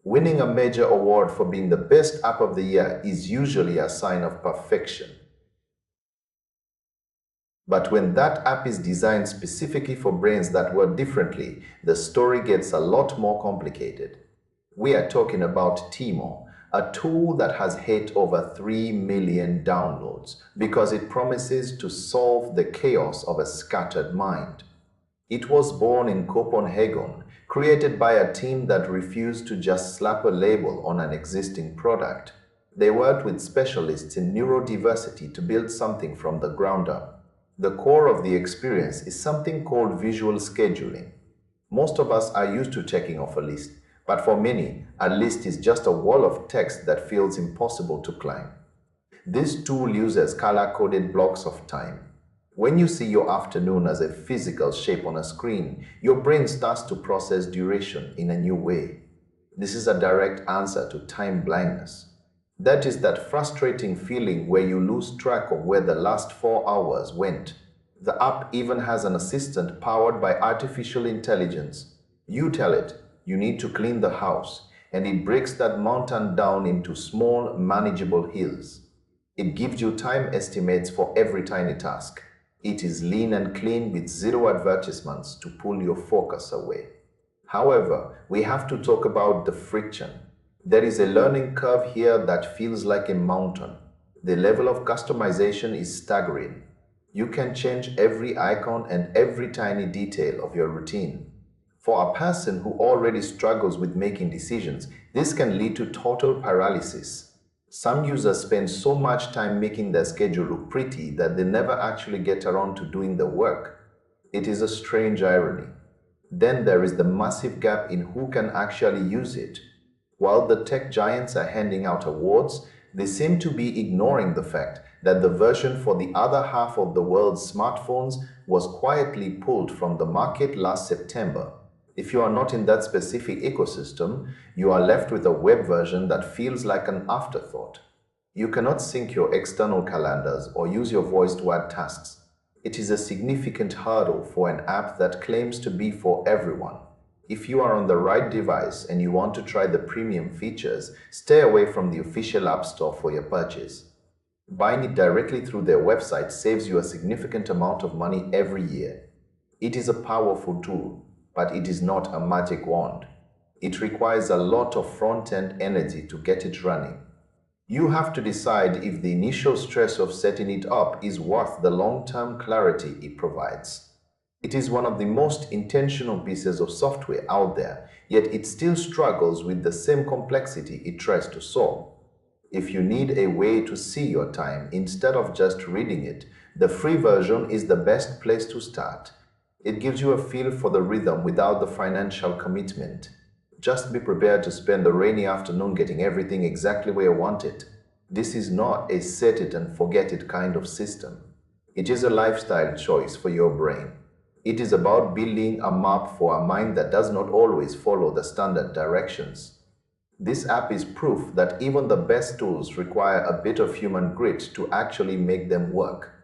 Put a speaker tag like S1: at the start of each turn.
S1: Winning a major award for being the best app of the year is usually a sign of perfection. But when that app is designed specifically for brains that work differently, the story gets a lot more complicated. We are talking about Tiimo, a tool that has hit over 3 million downloads because it promises to solve the chaos of a scattered mind. It was born in Copenhagen, created by a team that refused to just slap a label on an existing product. They worked with specialists in neurodiversity to build something from the ground up. The core of the experience is something called visual scheduling. Most of us are used to checking off a list, but for many, a list is just a wall of text that feels impossible to climb. This tool uses color-coded blocks of time. When you see your afternoon as a physical shape on a screen, your brain starts to process duration in a new way. This is a direct answer to time blindness. That is that frustrating feeling where you lose track of where the last 4 hours went. The app even has an assistant powered by artificial intelligence. You tell it, you need to clean the house, and it breaks that mountain down into small, manageable hills. It gives you time estimates for every tiny task. It is lean and clean with zero advertisements to pull your focus away. However, we have to talk about the friction. There is a learning curve here that feels like a mountain. The level of customization is staggering. You can change every icon and every tiny detail of your routine. For a person who already struggles with making decisions, this can lead to total paralysis. Some users spend so much time making their schedule look pretty that they never actually get around to doing the work. It is a strange irony. Then there is the massive gap in who can actually use it. While the tech giants are handing out awards, they seem to be ignoring the fact that the version for the other half of the world's smartphones was quietly pulled from the market last September. If you are not in that specific ecosystem, you are left with a web version that feels like an afterthought. You cannot sync your external calendars or use your voice to add tasks. It is a significant hurdle for an app that claims to be for everyone. If you are on the right device and you want to try the premium features, stay away from the official App Store for your purchase. Buying it directly through their website saves you a significant amount of money every year. It is a powerful tool, but it is not a magic wand. It requires a lot of front-end energy to get it running. You have to decide if the initial stress of setting it up is worth the long-term clarity it provides. It is one of the most intentional pieces of software out there, yet it still struggles with the same complexity it tries to solve. If you need a way to see your time instead of just reading it, the free version is the best place to start. It gives you a feel for the rhythm without the financial commitment. Just be prepared to spend the rainy afternoon getting everything exactly where you want it. This is not a set it and forget it kind of system. It is a lifestyle choice for your brain. It is about building a map for a mind that does not always follow the standard directions. This app is proof that even the best tools require a bit of human grit to actually make them work.